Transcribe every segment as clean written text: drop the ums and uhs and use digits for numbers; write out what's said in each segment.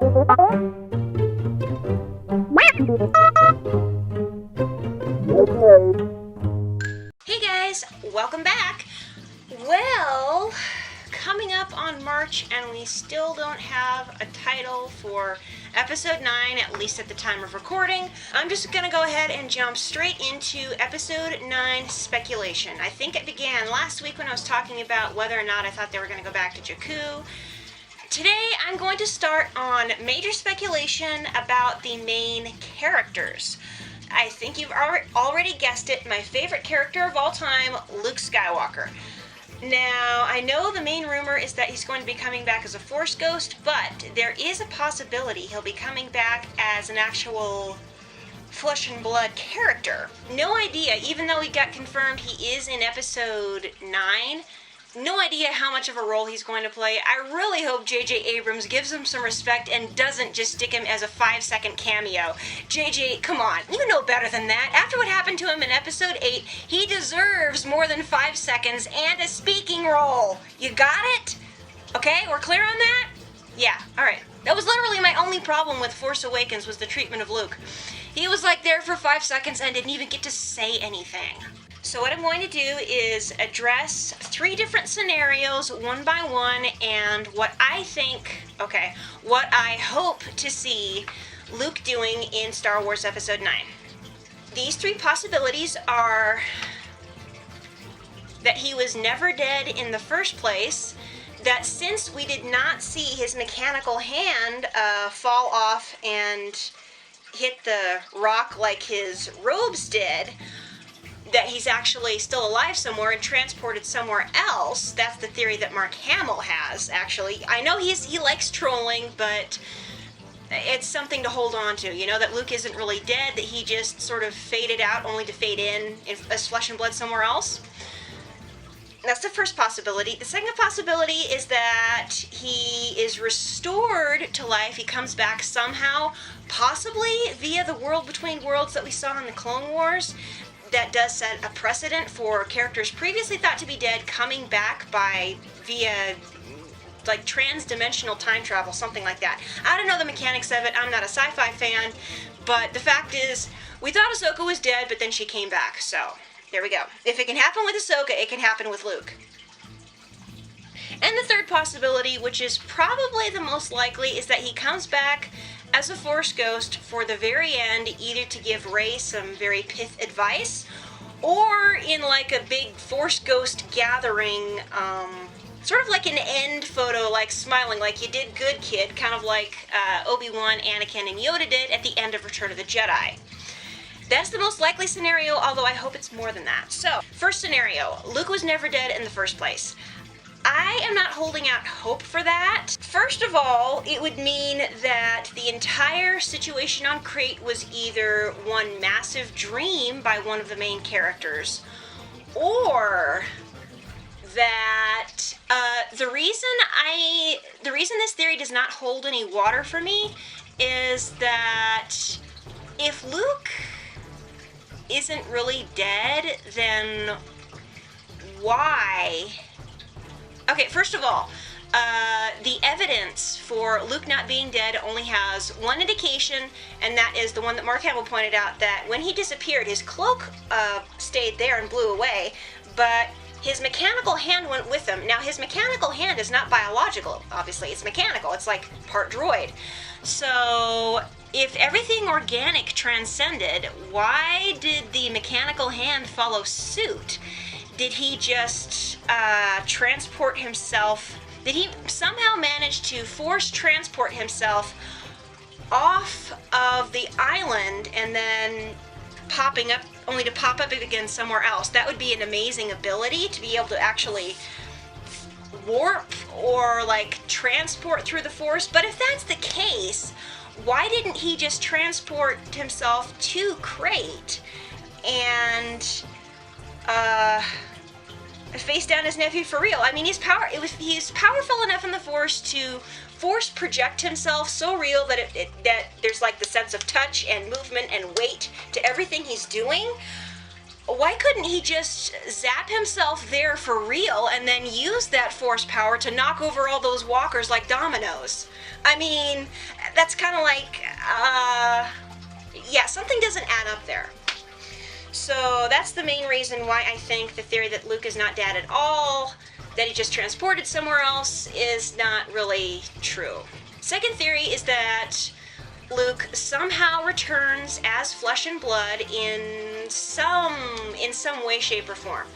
Hey guys, welcome back. Well, coming up on March and we still don't have a title for episode 9, at least at the time of recording. I'm just gonna go ahead and jump straight into episode 9 speculation. I think it began last week when I was talking about whether or not I thought they were gonna go back to Jakku. Today I'm going to start on major speculation about the main characters. I think you've already guessed it, my favorite character of all time, Luke Skywalker. Now, I know the main rumor is that he's going to be coming back as a Force ghost, but there is a possibility he'll be coming back as an actual flesh and blood character. No idea, even though he got confirmed he is in episode 9, no idea how much of a role he's going to play. I really hope J.J. Abrams gives him some respect and doesn't just stick him as a 5-second cameo. J.J., come on, you know better than that. After what happened to him in episode 8, he deserves more than 5 seconds and a speaking role. You got it? Okay, we're clear on that? Yeah, alright. That was literally my only problem with Force Awakens was the treatment of Luke. He was like there for 5 seconds and didn't even get to say anything. So what I'm going to do is address 3 different scenarios one by one and what I hope to see Luke doing in Star Wars Episode 9. These 3 possibilities are that he was never dead in the first place, that since we did not see his mechanical hand fall off and hit the rock like his robes did, that he's actually still alive somewhere and transported somewhere else. That's the theory that Mark Hamill has, actually. I know he likes trolling, but it's something to hold on to. You know, that Luke isn't really dead, that he just sort of faded out only to fade in as flesh and blood somewhere else. That's the first possibility. The second possibility is that he is restored to life. He comes back somehow, possibly via the world between worlds that we saw in the Clone Wars. That does set a precedent for characters previously thought to be dead coming back via like trans-dimensional time travel, something like that. I don't know the mechanics of it. I'm not a sci-fi fan, but the fact is, we thought Ahsoka was dead, but then she came back. So there we go. If it can happen with Ahsoka, it can happen with Luke. And the third possibility, which is probably the most likely, is that he comes back as a Force ghost for the very end, either to give Rey some very pith advice, or in like a big Force ghost gathering, sort of like an end photo, like smiling, like you did good, kid, kind of like Obi-Wan, Anakin, and Yoda did at the end of Return of the Jedi. That's the most likely scenario, although I hope it's more than that. So, first scenario, Luke was never dead in the first place. I am not holding out hope for that. First of all, it would mean that the entire situation on Crate was either one massive dream by one of the main characters, or that the reason this theory does not hold any water for me is that if Luke isn't really dead, then why? Okay, first of all, the evidence for Luke not being dead only has one indication, and that is the one that Mark Hamill pointed out, that when he disappeared, his cloak stayed there and blew away, but his mechanical hand went with him. Now, his mechanical hand is not biological, obviously. It's mechanical. It's like part droid. So, if everything organic transcended, why did the mechanical hand follow suit? Did he just transport himself? Did he somehow manage to force transport himself off of the island and then popping up, only to pop up again somewhere else? That would be an amazing ability to be able to actually warp or like transport through the Force. But if that's the case, why didn't he just transport himself to Crate and face down his nephew for real? I mean, he's powerful enough in the Force to force project himself so real that that there's like the sense of touch and movement and weight to everything he's doing. why couldn't he just zap himself there for real and then use that force power to knock over all those walkers like dominoes? I mean, that's kind of like, yeah, something doesn't add up there. So that's the main reason why I think the theory that Luke is not Dad at all, that he just transported somewhere else, is not really true. Second theory is that Luke somehow returns as flesh and blood in some way, shape, or form.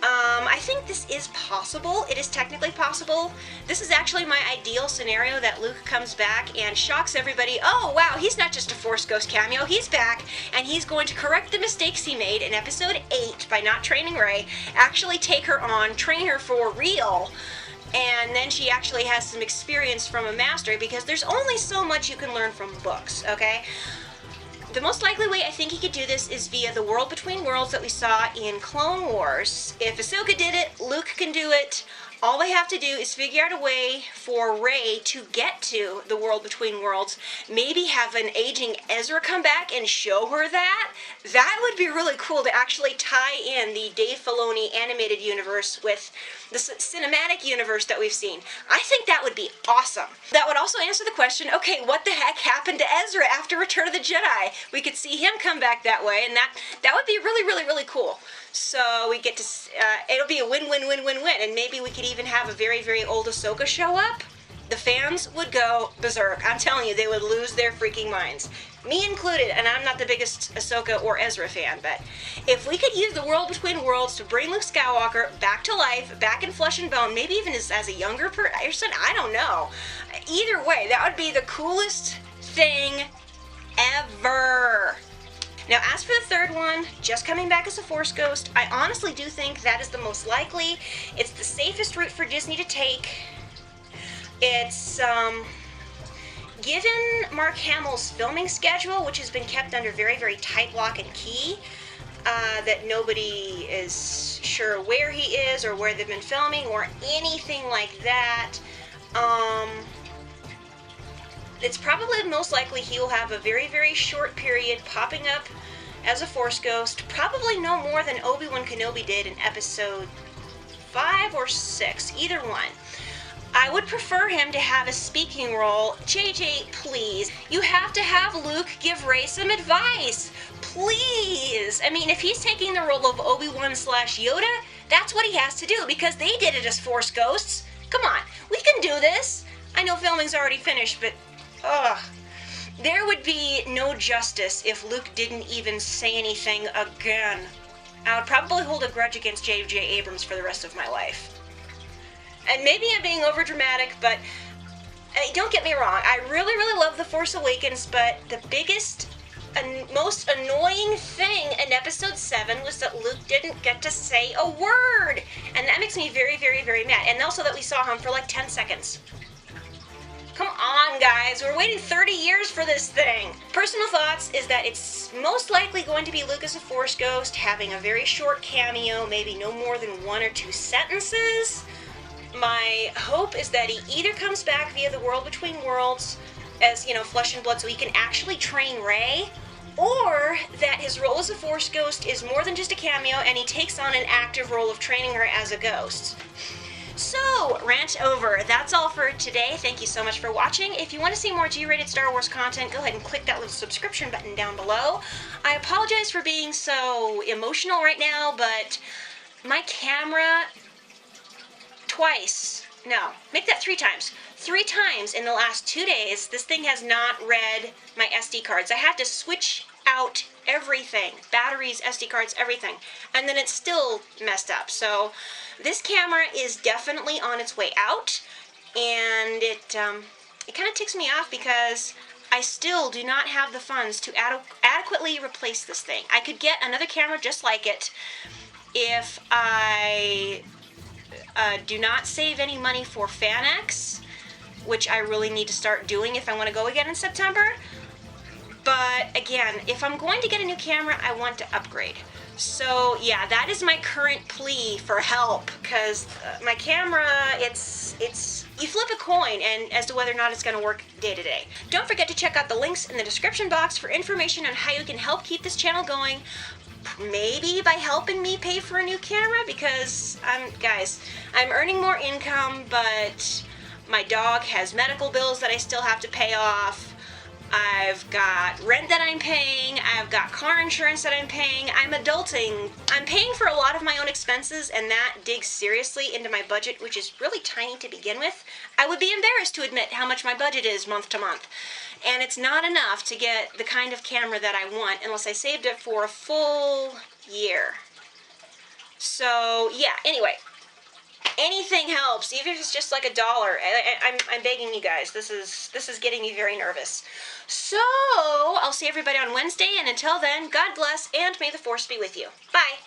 I think this is possible. It is technically possible. This is actually my ideal scenario, that Luke comes back and shocks everybody. Oh, wow, he's not just a Force Ghost cameo. He's back, and he's going to correct the mistakes he made in Episode 8 by not training Rey, actually take her on, train her for real, and then she actually has some experience from a master, because there's only so much you can learn from books, okay? The most likely way I think he could do this is via the World Between Worlds that we saw in Clone Wars. If Ahsoka did it, Luke can do it. All they have to do is figure out a way for Rey to get to the World Between Worlds. Maybe have an aging Ezra come back and show her that. That would be really cool, to actually tie in the Dave Filoni animated universe with the cinematic universe that we've seen. I think that would be awesome. That would also answer the question, okay, what the heck happened to Ezra after Return of the Jedi? We could see him come back that way, and that would be really, really, really cool. So we get to, it'll be a win-win-win-win-win, and maybe we could even have a very, very old Ahsoka show up. The fans would go berserk. I'm telling you, they would lose their freaking minds. Me included, and I'm not the biggest Ahsoka or Ezra fan, but if we could use the World Between Worlds to bring Luke Skywalker back to life, back in flesh and bone, maybe even as a younger person, I don't know. Either way, that would be the coolest thing ever. Now, as for the third one, just coming back as a Force Ghost, I honestly do think that is the most likely. It's the safest route for Disney to take. It's, given Mark Hamill's filming schedule, which has been kept under very, very tight lock and key, that nobody is sure where he is or where they've been filming or anything like that, it's probably most likely he will have a very, very short period popping up as a Force Ghost, probably no more than Obi-Wan Kenobi did in Episode 5 or 6, either one. I would prefer him to have a speaking role. JJ, please. You have to have Luke give Rey some advice. Please. I mean, if he's taking the role of Obi-Wan/Yoda, that's what he has to do, because they did it as Force Ghosts. Come on, we can do this. I know filming's already finished, but there would be no justice if Luke didn't even say anything again. I would probably hold a grudge against J.J. Abrams for the rest of my life. And maybe I'm being overdramatic, but don't get me wrong, I really, really love The Force Awakens, but the biggest and most annoying thing in Episode 7 was that Luke didn't get to say a word. And that makes me very, very, very mad. And also that we saw him for like 10 seconds. Come on, guys. We're waiting 30 years for this thing. Personal thoughts is that it's most likely going to be Luke as a Force Ghost, having a very short cameo, maybe no more than 1 or 2 sentences. My hope is that he either comes back via the World Between Worlds as, you know, flesh and blood so he can actually train Rey, or that his role as a Force Ghost is more than just a cameo and he takes on an active role of training her as a ghost. So, rant over. That's all for today. Thank you so much for watching. If you want to see more G-rated Star Wars content, go ahead and click that little subscription button down below. I apologize for being so emotional right now, but my camera make that 3 times. 3 times in the last 2 days, this thing has not read my SD cards. I had to switch out everything. Batteries, SD cards, everything. And then it's still messed up. So this camera is definitely on its way out. And it kind of ticks me off because I still do not have the funds to adequately replace this thing. I could get another camera just like it if I do not save any money for FanX, which I really need to start doing if I want to go again in September. But again, if I'm going to get a new camera, I want to upgrade. So yeah, that is my current plea for help, because my camera, it's you flip a coin and as to whether or not it's going to work day to day. Don't forget to check out the links in the description box for information on how you can help keep this channel going. maybe by helping me pay for a new camera, because guys, I'm earning more income, but my dog has medical bills that I still have to pay off. I've got rent that I'm paying. I've got car insurance that I'm paying. I'm adulting. I'm paying for a lot of my own expenses, and that digs seriously into my budget, which is really tiny to begin with. I would be embarrassed to admit how much my budget is month to month. And it's not enough to get the kind of camera that I want unless I saved it for a full year. So, yeah, anyway. Anything helps, even if it's just like $1. I'm begging you guys. This is getting me very nervous. So, I'll see everybody on Wednesday, and until then, God bless, and may the Force be with you. Bye.